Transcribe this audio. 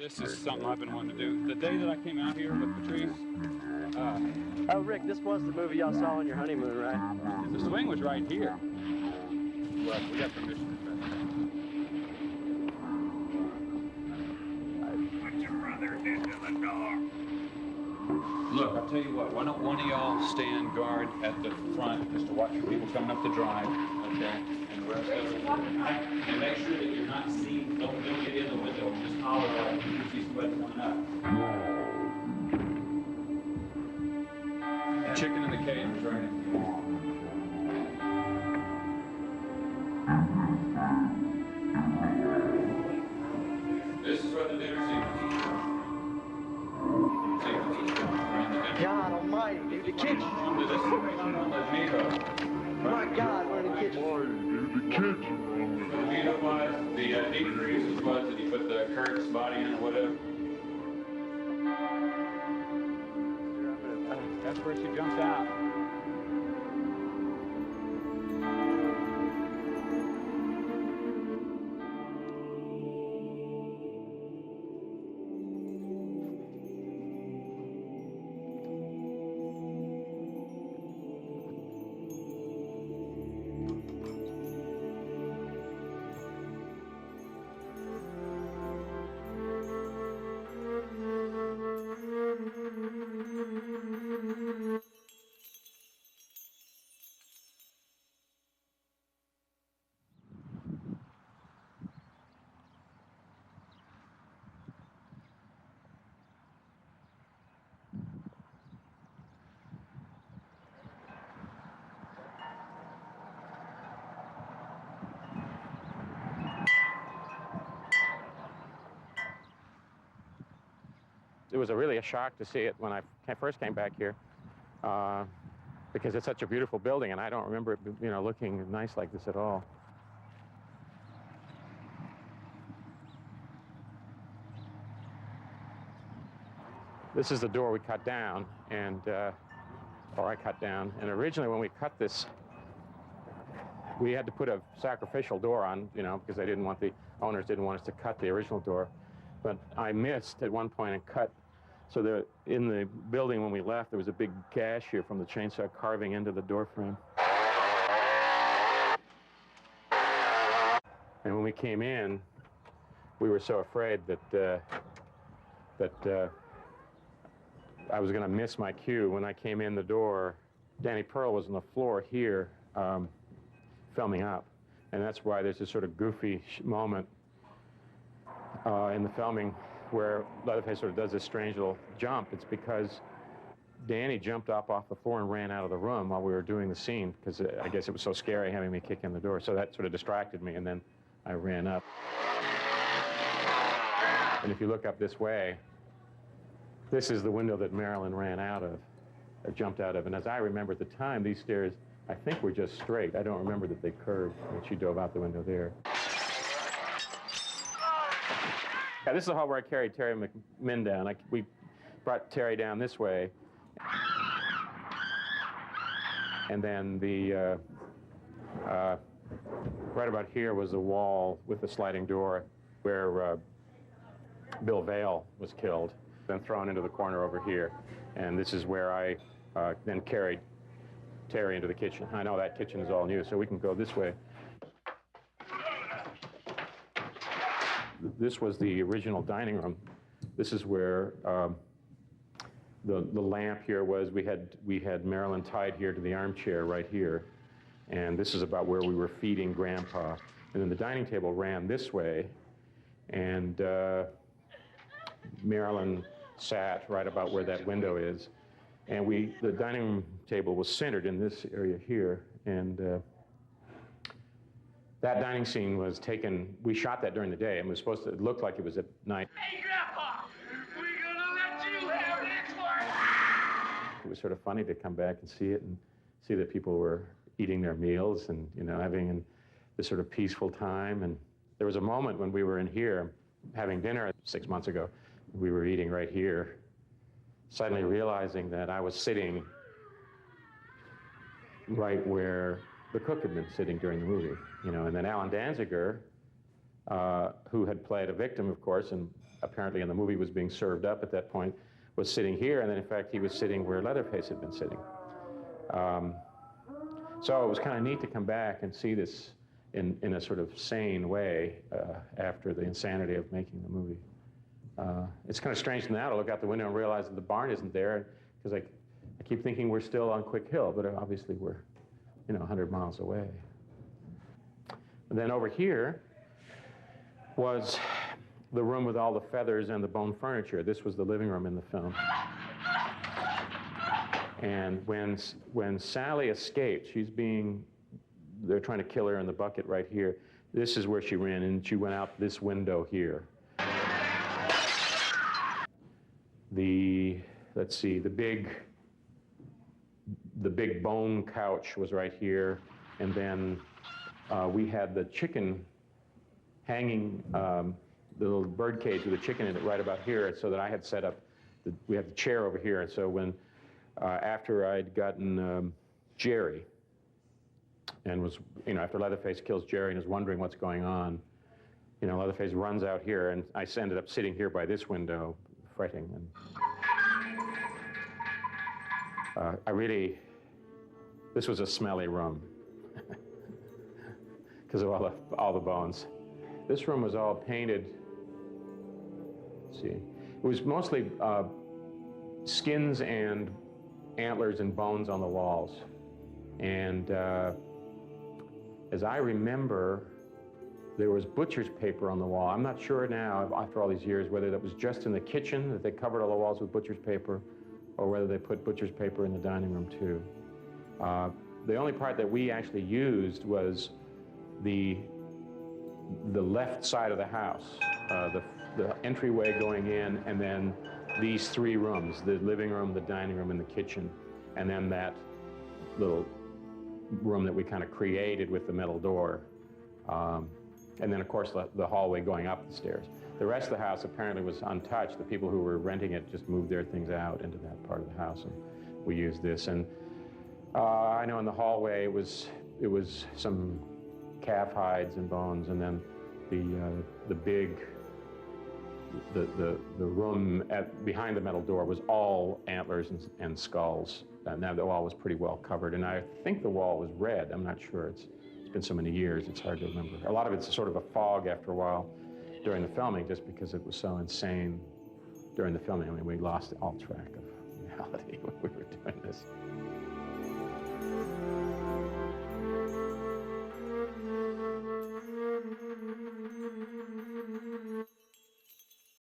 This is something I've been wanting to do. The day that I came out here with Patrice. Oh, Rick, this was the movie y'all saw on your honeymoon, right? The swing was right here. Well, we got permission to finish. Put your brothers into the door. Look, I'll tell you what, why don't one of y'all stand guard at the front just to watch for people coming up the drive, okay? And the rest of it. And make sure that you're not seen, don't get in the window, just holler out if you see somebody coming up. Chicken in the cage was right in here. This is where the dinner sequence is. God almighty, dude, the kitchen. This is My God, we're in the kitchen. The kitchen. The meat was, the deep freezes was that he put the Kurt's body in or whatever. That's where she jumps out. It was really a shock to see it when I first came back here, because it's such a beautiful building, and I don't remember it, looking nice like this at all. This is the door we cut down, and or I cut down. And originally, when we cut this, we had to put a sacrificial door on, because they didn't want the owners didn't want us to cut the original door. But I missed at one point and cut. So in the building when we left, there was a big gash here from the chainsaw carving into the door frame. And when we came in, we were so afraid that I was going to miss my cue. When I came in the door, Danny Pearl was on the floor here, filming up. And that's why there's this sort of goofy moment in the filming where Leatherface sort of does this strange little jump. It's because Danny jumped up off the floor and ran out of the room while we were doing the scene, because I guess it was so scary having me kick in the door. So that sort of distracted me, and then I ran up. And if you look up this way, this is the window that Marilyn ran out of, or jumped out of. And as I remember at the time, these stairs, I think, were just straight. I don't remember that they curved when she dove out the window there. Yeah, this is the hall where I carried Terry McMinn down. We brought Terry down this way. And then right about here was the wall with the sliding door where Bill Vale was killed, then thrown into the corner over here. And this is where I then carried Terry into the kitchen. I know that kitchen is all new, so we can go this way. This was the original dining room. This is where the lamp here was. We had Marilyn tied here to the armchair right here, and this is about where we were feeding Grandpa. And then the dining table ran this way, and Marilyn sat right about where that window is. And the dining room table was centered in this area here, and that dining scene was taken, we shot that during the day, and it was supposed to look like it was at night. Hey, Grandpa! We're gonna let you have this one! It was sort of funny to come back and see it and see that people were eating their meals and, having this sort of peaceful time. And there was a moment when we were in here having dinner 6 months ago. We were eating right here, suddenly realizing that I was sitting right where the cook had been sitting during the movie, and then Alan Danziger, who had played a victim, of course, and apparently in the movie was being served up at that point, was sitting here, and then in fact he was sitting where Leatherface had been sitting. So it was kind of neat to come back and see this in a sort of sane way after the insanity of making the movie. It's kind of strange now to look out the window and realize that the barn isn't there, because I keep thinking we're still on Quick Hill, but obviously we're, 100 miles away. And then over here was the room with all the feathers and the bone furniture. This was the living room in the film. And when Sally escaped, they're trying to kill her in the bucket right here. This is where she ran, and she went out this window here. Let's see, the big bone couch was right here, and then we had the chicken hanging, the little bird cage with the chicken in it right about here, so that I had set up, we had the chair over here, and so when, after I'd gotten Jerry, and was, after Leatherface kills Jerry and is wondering what's going on, Leatherface runs out here, and I ended up sitting here by this window, fretting, and this was a smelly room because of all the bones. This room was all painted. Let's see, it was mostly skins and antlers and bones on the walls. And as I remember, there was butcher's paper on the wall. I'm not sure now, after all these years, whether that was just in the kitchen, that they covered all the walls with butcher's paper, or whether they put butcher's paper in the dining room too. The only part that we actually used was the left side of the house, the entryway going in, and then these three rooms, the living room, the dining room, and the kitchen, and then that little room that we kind of created with the metal door. And then, of course, the hallway going up the stairs. The rest of the house apparently was untouched. The people who were renting it just moved their things out into that part of the house, and we used this. And I know in the hallway it was some calf hides and bones, and then the room behind the metal door was all antlers and skulls. And now the wall was pretty well covered, and I think the wall was red. I'm not sure. It's been so many years, it's hard to remember. A lot of it's sort of a fog after a while during the filming, just because it was so insane during the filming. I mean, we lost all track of reality when we were doing this.